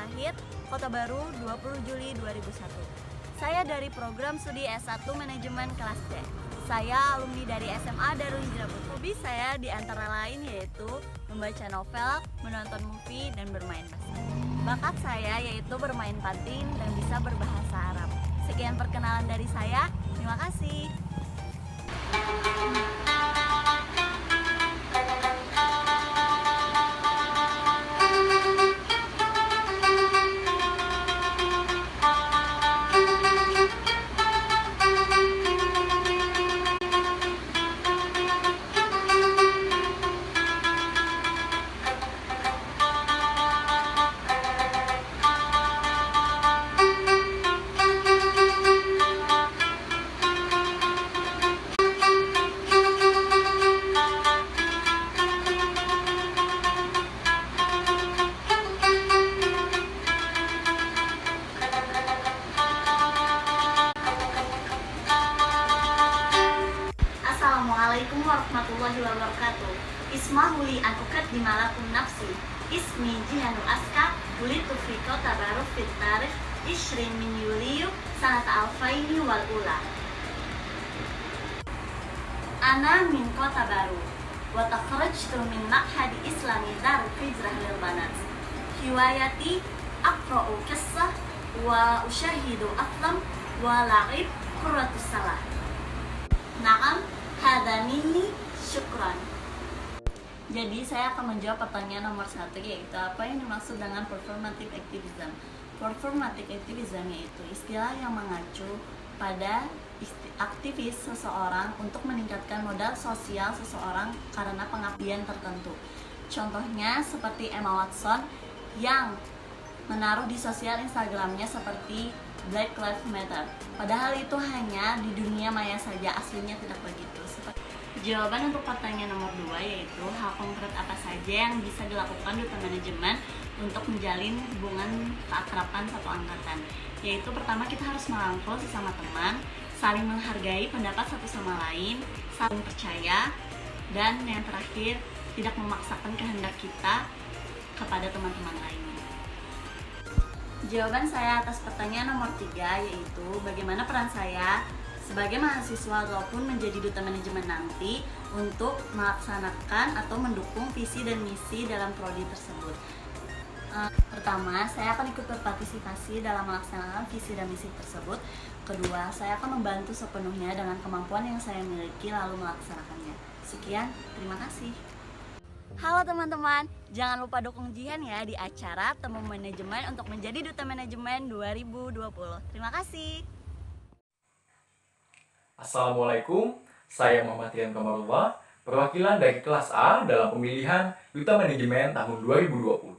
lahir Kota Baru 20 Juli 2001. Saya dari program studi S1 Manajemen kelas D. Saya alumni dari SMA Darul Hijrah. Hobi saya di antara lain yaitu membaca novel, menonton movie, dan bermain basket. Bakat saya yaitu bermain patin dan bisa berbahasa Arab. Sekian perkenalan dari saya. Terima kasih. Assalamualaikum warahmatullahi wabarakatuh. Ismahuli an uqaddima lakum nafsi. Ismi Jihanul Aska, wulitu fi Kota Baru fit tarikh 20 min Yuliyu sanata alfaini wal ula. Ana min Kota Baru wa takharajtu min ma'hadi Islami Darul Hijrah lil Banat. Hiwayati aqra'u qissah wa usyahidu aflam wa la'ib qurratus salah. Na'am, hadza minni, syukran. Jadi saya akan menjawab pertanyaan nomor 1, yaitu apa yang dimaksud dengan performative activism. Performative activism yaitu istilah yang mengacu pada aktivis seseorang untuk meningkatkan modal sosial seseorang karena pengabdian tertentu. Contohnya seperti Emma Watson yang menaruh di sosial Instagramnya seperti Black Lives Matter. Padahal itu hanya di dunia maya saja, aslinya tidak begitu. Jawaban untuk pertanyaan nomor 2 yaitu hal konkret apa saja yang bisa dilakukan duta manajemen untuk menjalin hubungan keakraban satu angkatan. Yaitu pertama, kita harus merangkul sesama teman, saling menghargai pendapat satu sama lain, saling percaya, dan yang terakhir, tidak memaksakan kehendak kita kepada teman-teman lainnya. Jawaban saya atas pertanyaan nomor 3 yaitu bagaimana peran saya sebagai mahasiswa ataupun menjadi duta manajemen nanti untuk melaksanakan atau mendukung visi dan misi dalam prodi tersebut. Pertama, saya akan ikut berpartisipasi dalam melaksanakan visi dan misi tersebut. Kedua, saya akan membantu sepenuhnya dengan kemampuan yang saya miliki lalu melaksanakannya. Sekian, terima kasih. Halo teman-teman, jangan lupa dukung Jihan ya di acara Temu Manajemen untuk menjadi Duta Manajemen 2020. Terima kasih. Assalamualaikum, saya Muhammad Rian Kamarullah, perwakilan dari kelas A dalam pemilihan Duta Manajemen tahun 2020.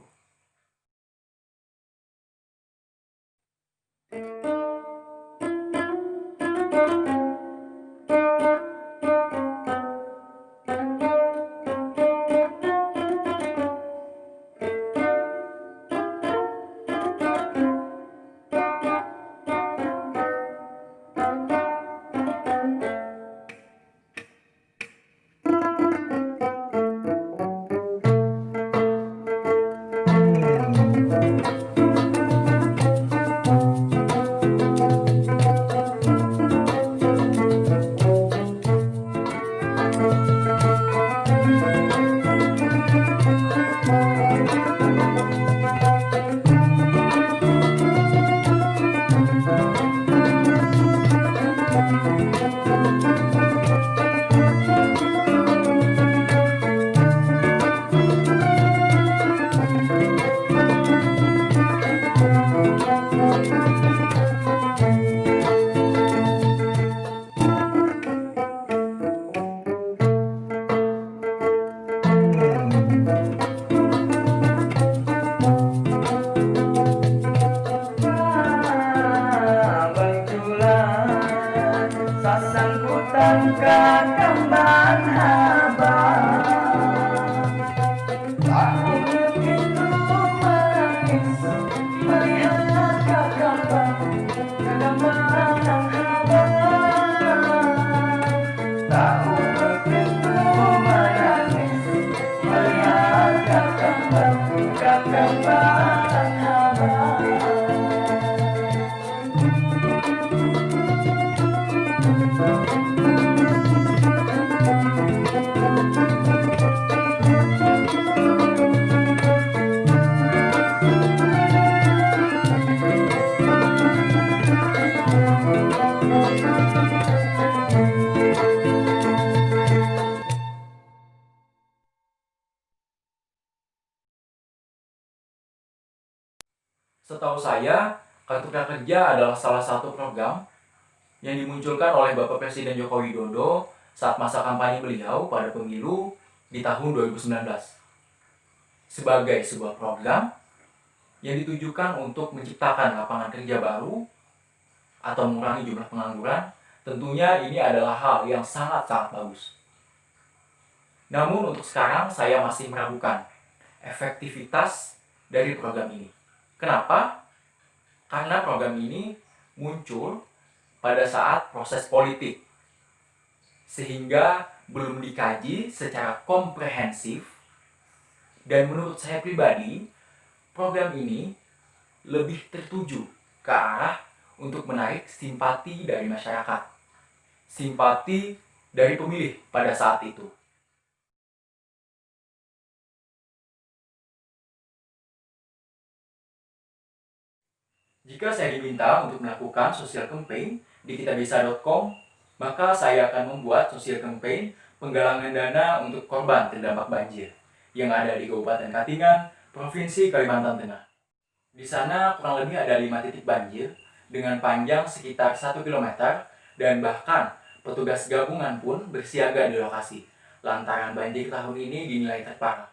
Sangkutan kembang abang, aku begitu menangis melihat kakak kembang abang. Aku begitu menangis melihat kakak kembang abang. Setahu saya, Kartu Prakerja adalah salah satu program yang dimunculkan oleh Bapak Presiden Joko Widodo saat masa kampanye beliau pada pemilu di tahun 2019. Sebagai sebuah program yang ditujukan untuk menciptakan lapangan kerja baru atau mengurangi jumlah pengangguran, tentunya ini adalah hal yang sangat-sangat bagus. Namun untuk sekarang saya masih meragukan efektivitas dari program ini. Kenapa? Karena program ini muncul pada saat proses politik, sehingga belum dikaji secara komprehensif, dan menurut saya pribadi, program ini lebih tertuju ke arah untuk menarik simpati dari masyarakat, simpati dari pemilih pada saat itu. Jika saya diminta untuk melakukan social campaign di kitabisa.com, maka saya akan membuat social campaign penggalangan dana untuk korban terdampak banjir yang ada di Kabupaten Katingan, Provinsi Kalimantan Tengah. Di sana kurang lebih ada 5 titik banjir dengan panjang sekitar 1 km dan bahkan petugas gabungan pun bersiaga di lokasi lantaran banjir tahun ini dinilai terparah.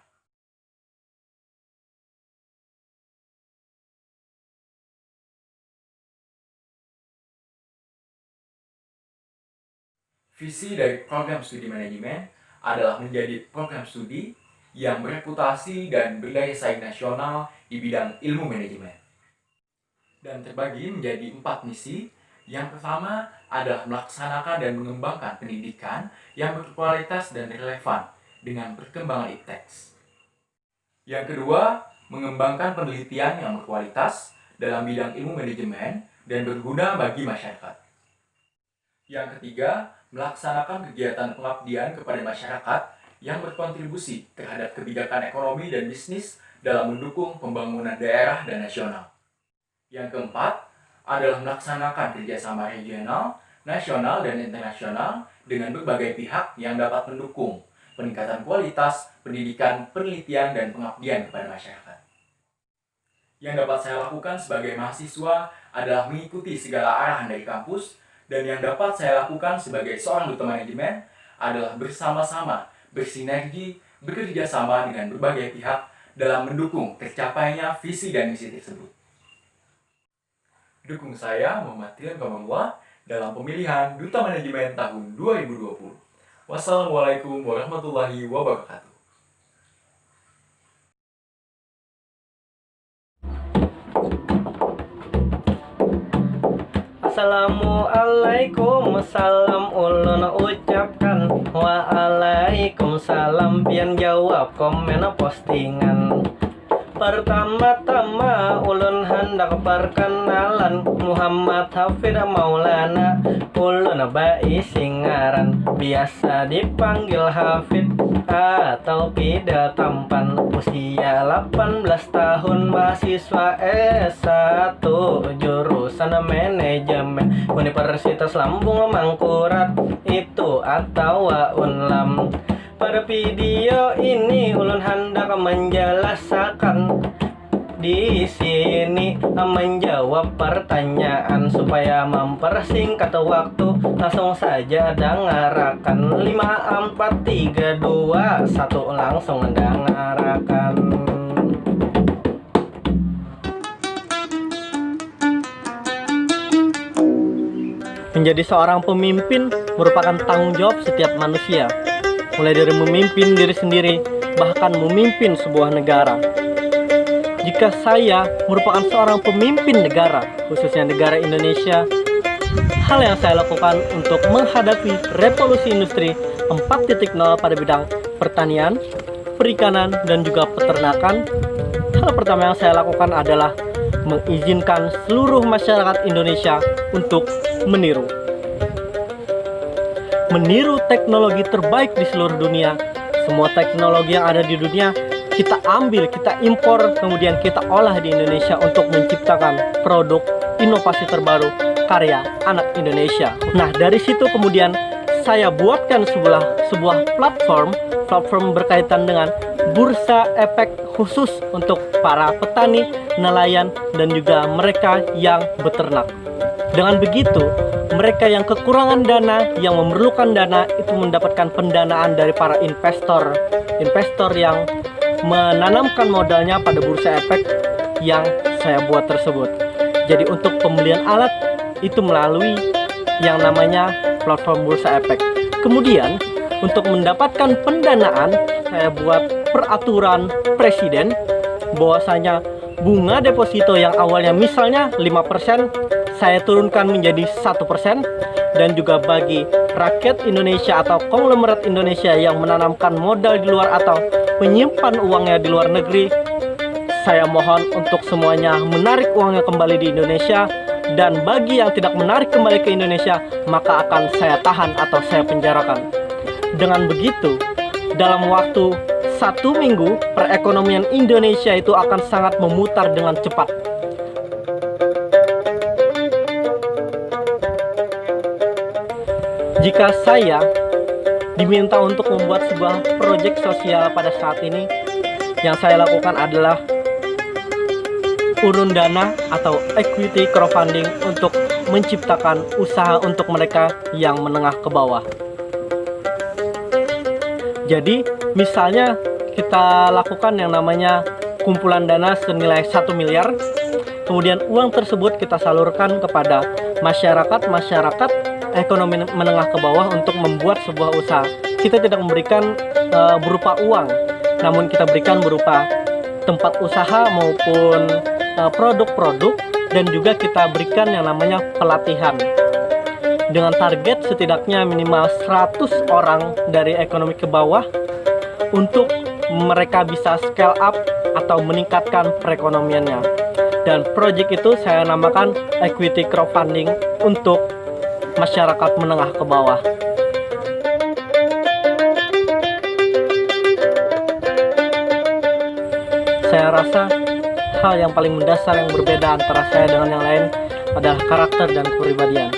Visi dari program studi manajemen adalah menjadi program studi yang bereputasi dan berdaya saing nasional di bidang ilmu manajemen. Dan terbagi menjadi 4 misi. Yang pertama adalah melaksanakan dan mengembangkan pendidikan yang berkualitas dan relevan dengan perkembangan ipteks. Yang kedua, mengembangkan penelitian yang berkualitas dalam bidang ilmu manajemen dan berguna bagi masyarakat. Yang ketiga, melaksanakan kegiatan pengabdian kepada masyarakat yang berkontribusi terhadap kebijakan ekonomi dan bisnis dalam mendukung pembangunan daerah dan nasional. Yang keempat adalah melaksanakan kerjasama regional, nasional, dan internasional dengan berbagai pihak yang dapat mendukung peningkatan kualitas pendidikan, penelitian, dan pengabdian kepada masyarakat. Yang dapat saya lakukan sebagai mahasiswa adalah mengikuti segala arahan dari kampus, dan yang dapat saya lakukan sebagai seorang duta manajemen adalah bersama-sama, bersinergi, bekerja sama dengan berbagai pihak dalam mendukung tercapainya visi dan misi tersebut. Dukung saya Muhammad Rian Komangwa dalam pemilihan Duta Manajemen tahun 2020. Wassalamualaikum warahmatullahi wabarakatuh. Assalamualaikum, salam ulun ucapkan. Waalaikumsalam, pian jawab komen postingan. Pertama-tama ulun hendak perkenalan, Muhammad Hafid Maulana, ulun bai singaran, biasa dipanggil Hafid atau Pida tampan. Usia 18 tahun, mahasiswa S1 jurusan manajemen Universitas Lambung Mangkurat itu atau Unlam. Pada video ini ulun hendak menjelaskan di sini menjawab pertanyaan supaya mempersingkat waktu. Langsung saja dengarkan. 5, 4, 3, 2, 1 langsung dengarkan. Menjadi seorang pemimpin merupakan tanggung jawab setiap manusia, mulai dari memimpin diri sendiri, bahkan memimpin sebuah negara. Jika saya merupakan seorang pemimpin negara, khususnya negara Indonesia, hal yang saya lakukan untuk menghadapi revolusi industri 4.0 pada bidang pertanian, perikanan, dan juga peternakan, hal pertama yang saya lakukan adalah mengizinkan seluruh masyarakat Indonesia untuk meniru teknologi terbaik di seluruh dunia. Semua teknologi yang ada di dunia kita ambil, kita impor, kemudian kita olah di Indonesia untuk menciptakan produk inovasi terbaru karya anak Indonesia. Nah, dari situ kemudian saya buatkan sebuah platform berkaitan dengan bursa efek khusus untuk para petani, nelayan, dan juga mereka yang beternak. Dengan begitu, mereka yang kekurangan dana, yang memerlukan dana, itu mendapatkan pendanaan dari para investor yang menanamkan modalnya pada bursa efek yang saya buat tersebut. Jadi untuk pembelian alat itu melalui yang namanya platform bursa efek. Kemudian untuk mendapatkan pendanaan, saya buat peraturan presiden bahwasanya bunga deposito yang awalnya misalnya 5%, saya turunkan menjadi 1%, dan juga bagi rakyat Indonesia atau konglomerat Indonesia yang menanamkan modal di luar atau menyimpan uangnya di luar negeri, saya mohon untuk semuanya menarik uangnya kembali di Indonesia, dan bagi yang tidak menarik kembali ke Indonesia, maka akan saya tahan atau saya penjarakan. Dengan begitu, dalam waktu 1 minggu, perekonomian Indonesia itu akan sangat memutar dengan cepat. Jika saya diminta untuk membuat sebuah proyek sosial pada saat ini, yang saya lakukan adalah urun dana atau equity crowdfunding untuk menciptakan usaha untuk mereka yang menengah ke bawah. Jadi misalnya kita lakukan yang namanya kumpulan dana senilai 1 miliar, kemudian uang tersebut kita salurkan kepada masyarakat ekonomi menengah ke bawah untuk membuat sebuah usaha. Kita tidak memberikan berupa uang, namun kita berikan berupa tempat usaha maupun produk-produk, dan juga kita berikan yang namanya pelatihan dengan target setidaknya minimal 100 orang dari ekonomi ke bawah untuk mereka bisa scale up atau meningkatkan perekonomiannya. Dan proyek itu saya namakan equity crowdfunding untuk masyarakat menengah ke bawah. Saya rasa hal yang paling mendasar yang berbeda antara saya dengan yang lain adalah karakter dan kepribadian.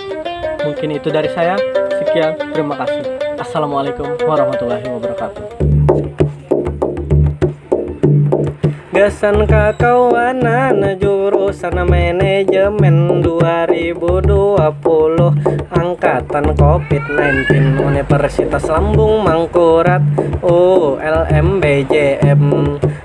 Mungkin itu dari saya. Sekian, terima kasih. Assalamualaikum warahmatullahi wabarakatuh. Gasan kakawanan jurusan manajemen 2020 angkatan COVID-19 Universitas Lambung Mangkurat ULMBJM.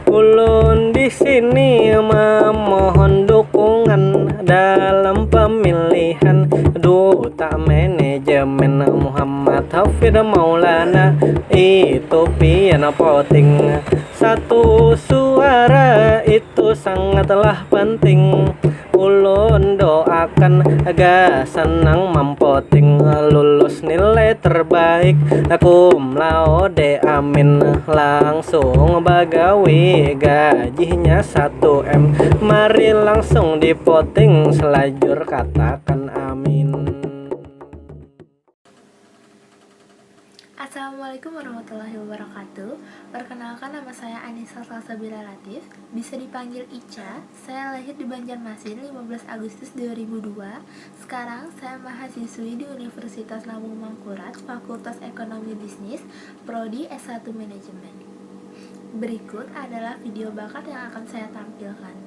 Ulun di sini memohon dukungan dalam pemilihan Duta Manajemen Muhammad Hafid Maulana. Itu pian voting, satu suara itu sangatlah penting. Ulun doakan aga senang mempoting lulus nilai terbaik cum laude amin, langsung bagawi gajinya 1M. Mari langsung dipoting selajur katakan amin. Assalamualaikum warahmatullahi wabarakatuh. Perkenalkan, nama saya Anissa Salsabila Latif, bisa dipanggil Ica. Saya lahir di Banjarmasin 15 Agustus 2002. Sekarang saya mahasiswi di Universitas Lambung Mangkurat, Fakultas Ekonomi Bisnis, Prodi S1 Manajemen. Berikut adalah video bakat yang akan saya tampilkan.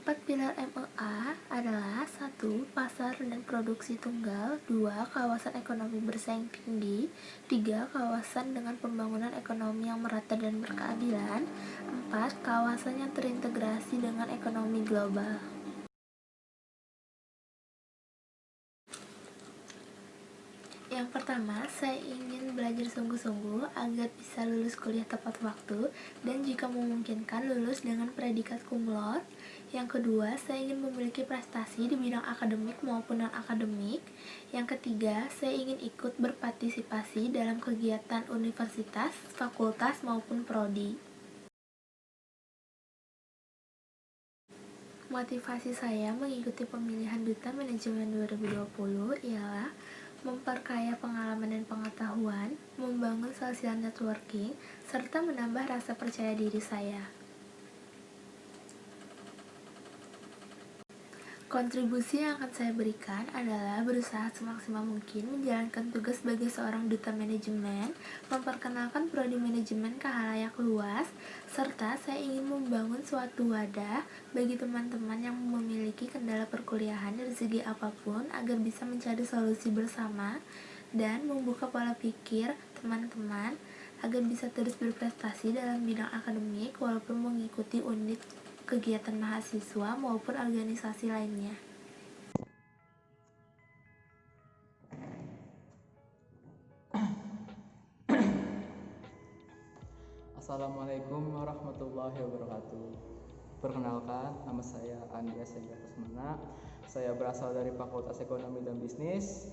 4 pilar MEA adalah 1. Pasar dan produksi tunggal, 2. Kawasan ekonomi bersaing tinggi, 3. Kawasan dengan pembangunan ekonomi yang merata dan berkeadilan, 4. Kawasan yang terintegrasi dengan ekonomi global. Yang pertama, saya ingin belajar sungguh-sungguh agar bisa lulus kuliah tepat waktu dan jika memungkinkan lulus dengan predikat cum laude. Yang kedua, saya ingin memiliki prestasi di bidang akademik maupun non-akademik. Yang ketiga, saya ingin ikut berpartisipasi dalam kegiatan universitas, fakultas maupun prodi. Motivasi saya mengikuti pemilihan Duta Manajemen 2020 ialah memperkaya pengalaman dan pengetahuan, membangun social networking, serta menambah rasa percaya diri saya. Kontribusi yang akan saya berikan adalah berusaha semaksimal mungkin menjalankan tugas sebagai seorang duta manajemen, memperkenalkan prodi manajemen ke khalayak luas, serta saya ingin membangun suatu wadah bagi teman-teman yang memiliki kendala perkuliahan dari segi apapun agar bisa mencari solusi bersama dan membuka pola pikir teman-teman agar bisa terus berprestasi dalam bidang akademik walaupun mengikuti unit kegiatan mahasiswa maupun organisasi lainnya. Assalamualaikum warahmatullahi wabarakatuh. Perkenalkan, nama saya Andi Asega Kusmana. Saya berasal dari Fakultas Ekonomi dan Bisnis,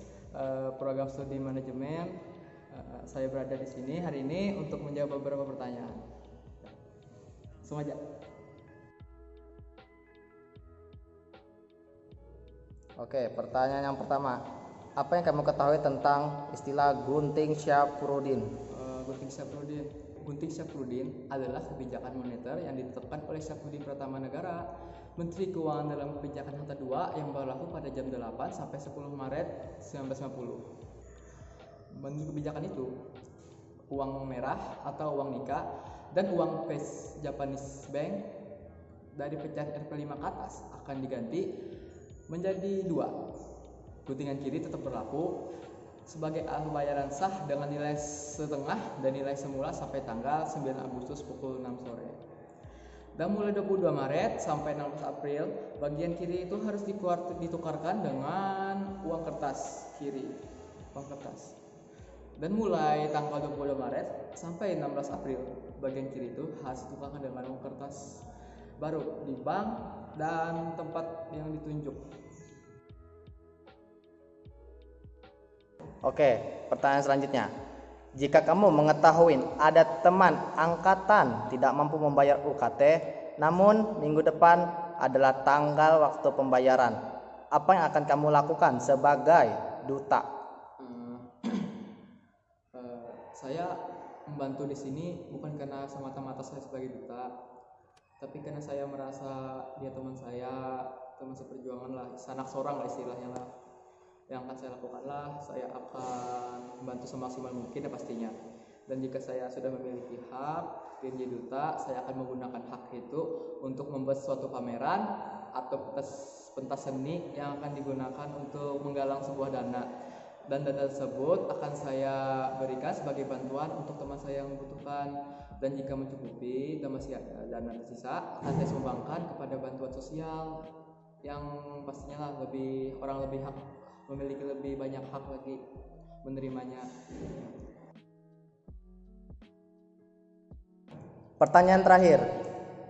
program studi manajemen. Saya berada di sini hari ini untuk menjawab beberapa pertanyaan. Langsung aja. Oke, pertanyaan yang pertama. Apa yang kamu ketahui tentang istilah Gunting Syafruddin? Gunting Syafruddin adalah kebijakan moneter yang ditetapkan oleh Syafruddin Pratama Negara, Menteri Keuangan dalam kebijakan Hatta II yang berlaku pada jam 8 sampai 10 Maret 1950. Menurut kebijakan itu, uang merah atau uang Nika dan uang Face Japanese Bank dari pecahan Rp5 ke atas akan diganti menjadi 2. Guntingan kiri tetap berlaku sebagai alat pembayaran sah dengan nilai setengah dan nilai semula sampai tanggal 9 Agustus pukul 6 sore. Dan mulai 22 Maret sampai 16 April, bagian kiri itu harus ditukarkan dengan uang kertas kiri, uang kertas. Dan mulai tanggal 22 Maret sampai 16 April, bagian kiri itu harus ditukarkan dengan uang kertas baru di bank dan tempat yang ditunjuk. Oke, pertanyaan selanjutnya. Jika kamu mengetahui ada teman angkatan tidak mampu membayar UKT, namun minggu depan adalah tanggal waktu pembayaran, apa yang akan kamu lakukan sebagai duta? Saya membantu di sini bukan karena semata-mata saya sebagai duta, tapi karena saya merasa dia teman saya, teman seperjuangan lah, sanak seorang lah istilahnya lah. Yang akan saya lakukanlah, saya akan membantu semaksimal mungkin ya pastinya. Dan jika saya sudah memiliki hak menjadi duta, saya akan menggunakan hak itu untuk membuat suatu pameran atau pentas seni yang akan digunakan untuk menggalang sebuah dana. Dan dana tersebut akan saya berikan sebagai bantuan untuk teman saya yang membutuhkan. Dan jika mencukupi dan masih ada dana tersisa, akan saya sumbangkan kepada bantuan sosial yang pastinya lah orang lebih hak, memiliki lebih banyak hak lagi menerimanya. Pertanyaan terakhir.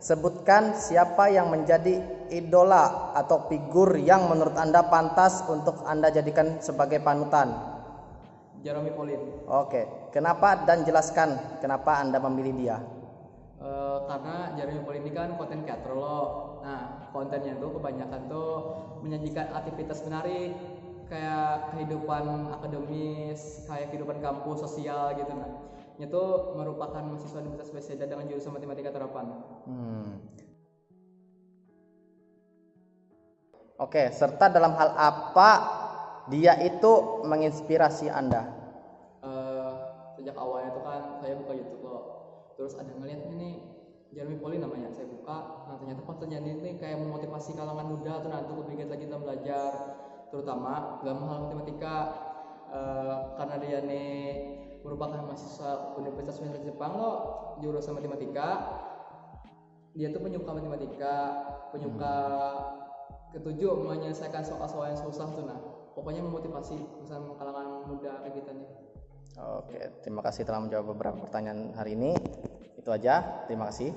Sebutkan siapa yang menjadi idola atau figur yang menurut Anda pantas untuk Anda jadikan sebagai panutan. Jeremy Pauline. Oke, kenapa dan jelaskan kenapa Anda memilih dia? Karena Jeremy Pauline ini kan konten creator loh. Nah, kontennya tuh kebanyakan tuh menyajikan aktivitas menarik kayak kehidupan akademis, kayak kehidupan kampus, sosial gitu. Nah, itu merupakan mahasiswa Universitas Bethesda dengan jurusan Matematika Terapan. Oke, serta dalam hal apa dia itu menginspirasi Anda? Sejak awalnya itu kan saya buka YouTube loh, terus ada ngeliat ini Jeremy Poli namanya, saya buka. Nah ternyata kontennya ini kayak memotivasi kalangan muda tuh nah untuk lebih giat lagi dalam belajar, terutama dalam hal matematika. Karena dia nih merupakan mahasiswa Universitas Jepang loh, jurusan matematika. Dia tuh penyuka matematika, penyuka ketujuh menyelesaikan soal-soal yang susah tuh nah. Pokoknya memotivasi pesan kalangan muda kayak gitu nih. Oke, terima kasih telah menjawab beberapa pertanyaan hari ini. Itu aja, terima kasih.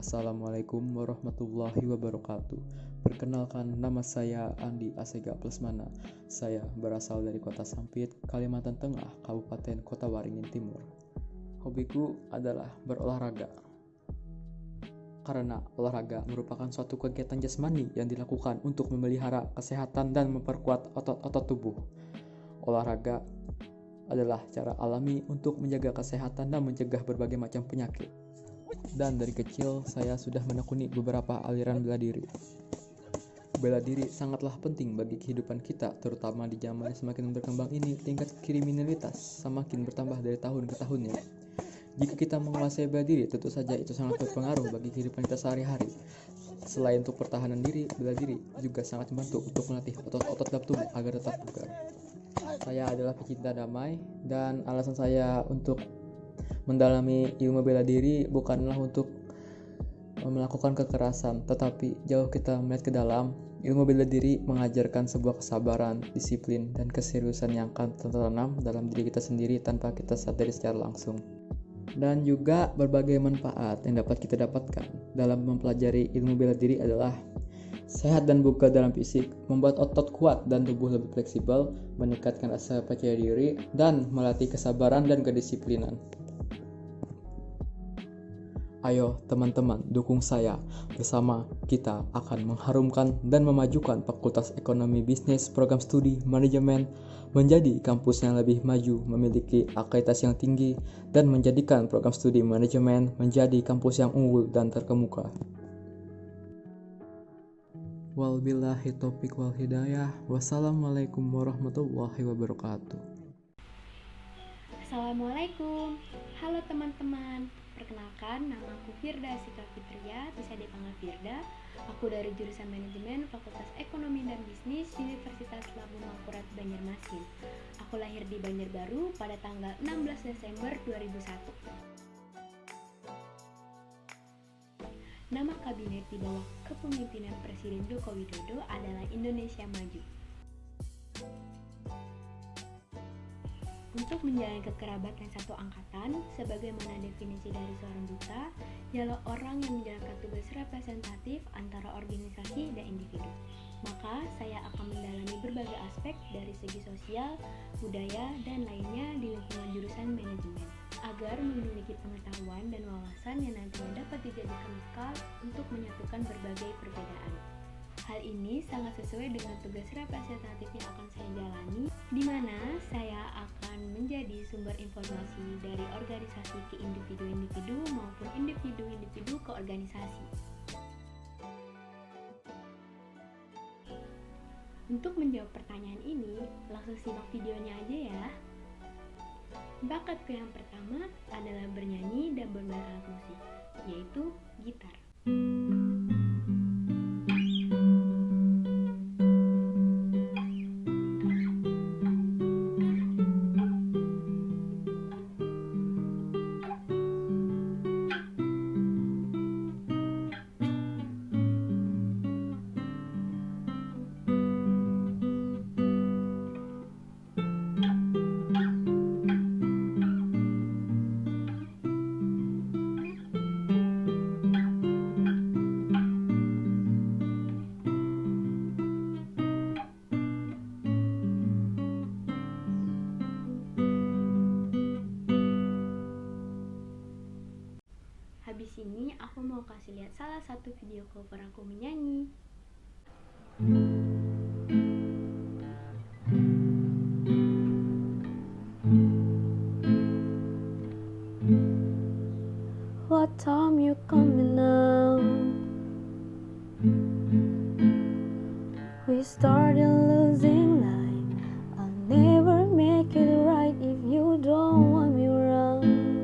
Assalamualaikum warahmatullahi wabarakatuh. Perkenalkan, nama saya Andi Asega Plesmana. Saya berasal dari Kota Sampit, Kalimantan Tengah, Kabupaten Kota Waringin Timur. Hobiku adalah berolahraga. Karena olahraga merupakan suatu kegiatan jasmani yang dilakukan untuk memelihara kesehatan dan memperkuat otot-otot tubuh. Olahraga adalah cara alami untuk menjaga kesehatan dan mencegah berbagai macam penyakit. Dan dari kecil saya sudah menekuni beberapa aliran bela diri. Bela diri sangatlah penting bagi kehidupan kita, terutama di zaman yang semakin berkembang ini. Tingkat kriminalitas semakin bertambah dari tahun ke tahunnya. Jika kita menguasai bela diri, tentu saja itu sangat berpengaruh bagi kehidupan kita sehari-hari. Selain untuk pertahanan diri, bela diri juga sangat membantu untuk melatih otot-otot dalam tubuh agar tetap bugar. Saya adalah pecinta damai, dan alasan saya untuk mendalami ilmu bela diri bukanlah untuk melakukan kekerasan, tetapi jauh kita melihat ke dalam. Ilmu bela diri mengajarkan sebuah kesabaran, disiplin, dan keseriusan yang akan tertanam dalam diri kita sendiri tanpa kita sadari secara langsung. Dan juga berbagai manfaat yang dapat kita dapatkan dalam mempelajari ilmu bela diri adalah sehat dan bugar dalam fisik, membuat otot kuat dan tubuh lebih fleksibel, meningkatkan rasa percaya diri, dan melatih kesabaran dan kedisiplinan. Ayo teman-teman, dukung saya. Bersama kita akan mengharumkan dan memajukan Fakultas Ekonomi Bisnis Program Studi Manajemen menjadi kampus yang lebih maju, memiliki akreditasi yang tinggi, dan menjadikan program studi manajemen menjadi kampus yang unggul dan terkemuka. Wabillahi taufiq wal hidayah. Wassalamualaikum warahmatullahi wabarakatuh. Assalamualaikum. Halo teman-teman. Perkenalkan, nama aku Firda Sika Fitria, bisa dipanggil Firda. Aku dari jurusan Manajemen Fakultas Ekonomi dan Bisnis Universitas Labu Mangkurat Banjarmasin. Aku lahir di Banjarbaru pada tanggal 16 Desember 2001. Nama kabinet di bawah kepemimpinan Presiden Joko Widodo adalah Indonesia Maju. Untuk menjalin kekerabatan satu angkatan, sebagaimana definisi dari seorang duta, ialah orang yang menjalankan tugas representatif antara organisasi dan individu. Maka, saya akan mendalami berbagai aspek dari segi sosial, budaya, dan lainnya di lingkungan jurusan manajemen, agar memiliki pengetahuan dan wawasan yang nantinya dapat dijadikan bekal untuk menyatukan berbagai perbedaan. Hal ini sangat sesuai dengan tugas representatif yang akan saya jalani, di mana saya akan menjadi sumber informasi dari organisasi ke individu-individu maupun individu-individu ke organisasi. Untuk menjawab pertanyaan ini, langsung simak videonya aja ya. Bakatku yang pertama adalah bernyanyi dan bermain alat musik, yaitu gitar. Habis ini aku mau kasih lihat salah satu video cover aku menyanyi. What time you coming now? We started losing light. I'll never make it right if you don't want me around.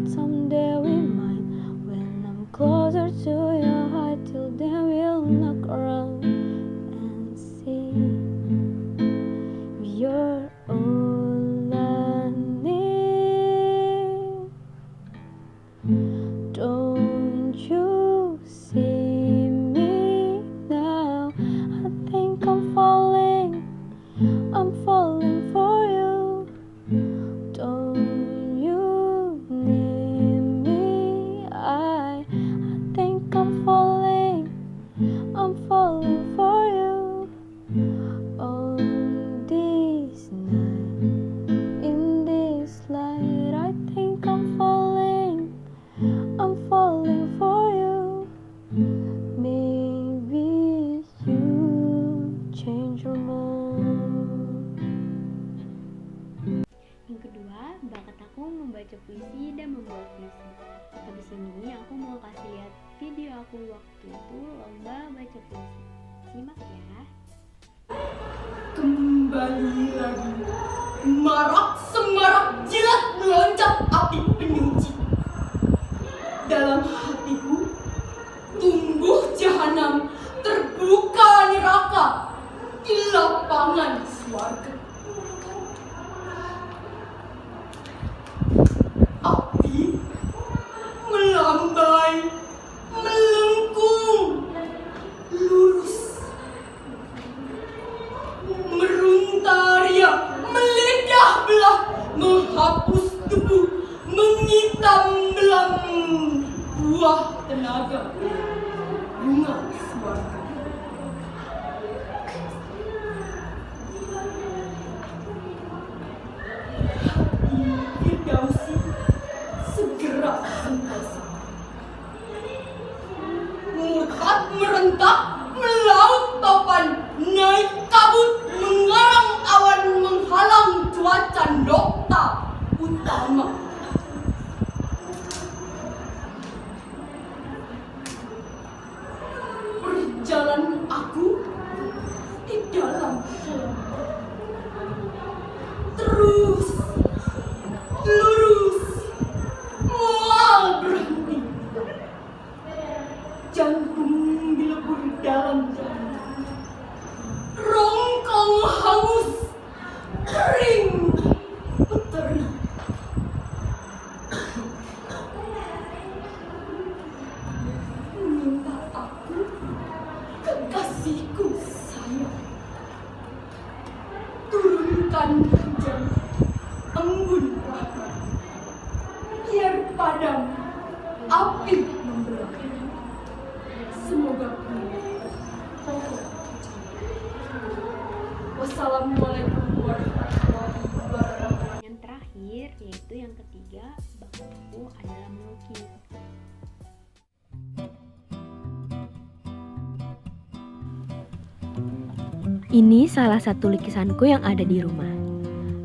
thought someday we might. When I'm closer to your heart, till then we'll knock around and see. You're all I need. Don't you see me now? I think I'm falling for you. Don't you need me? I think I'm falling for you. On this night, in this light, I think I'm falling for you. Maybe you change your mind. Yang kedua, bakat aku membaca puisi dan membuat puisi. Habis ini aku mau kasih lihat video aku waktu itu lomba baca puisi. Simak ya. Kembali lagi, marak semarak jilat melonjak api penyuci. Dalam hatiku tumbuh jahanam, terbuka neraka di lapangan swarga. Api melambai, melengkung, lurus, meruntaria, meledah belah, menghapus tubuh, menghitam belam buah tenaga, bunga swarga. Firdausi segera sentasi, murtad merentak, melaut topan, naik kabut, mengarang awan, menghalang cuaca nokta utama. Berjalan aku di dalam gelap, terus lurus, mual berhenti, jantung dilebur dalam jantung, rongkong hangus, kering, berteri. Minta aku, kekasihku sayang, turunkan hujan, embun rahmat, biar padam api membelah. Semoga pokok. Wassalamualaikum warahmatullahi wabarakatuh. Yang terakhir, yaitu yang ketiga, bakatku adalah melukis. Ini salah satu lukisanku yang ada di rumah.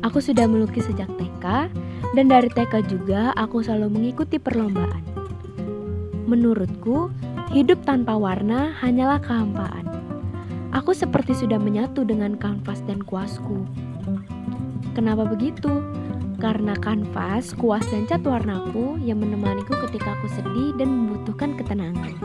Aku sudah melukis sejak TK, dan dari TK juga aku selalu mengikuti perlombaan. Menurutku, hidup tanpa warna hanyalah kehampaan. Aku seperti sudah menyatu dengan kanvas dan kuasku. Kenapa begitu? Karena kanvas, kuas, dan cat warnaku yang menemaniku ketika aku sedih dan membutuhkan ketenangan.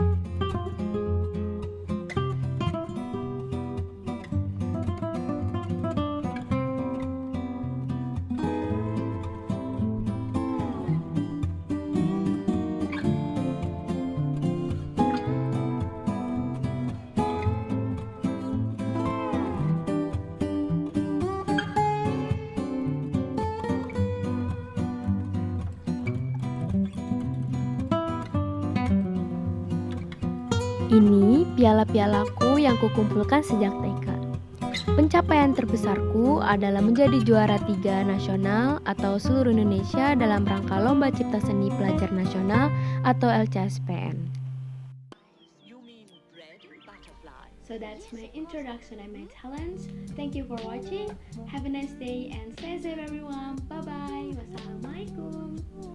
Ini piala-pialaku yang kukumpulkan sejak TK. Pencapaian terbesarku adalah menjadi juara 3 nasional atau seluruh Indonesia dalam rangka Lomba Cipta Seni Pelajar Nasional atau LCSPN. So that's my introduction and my talents. Thank you for watching. Have a nice day and stay safe everyone. Bye bye. Wassalamualaikum.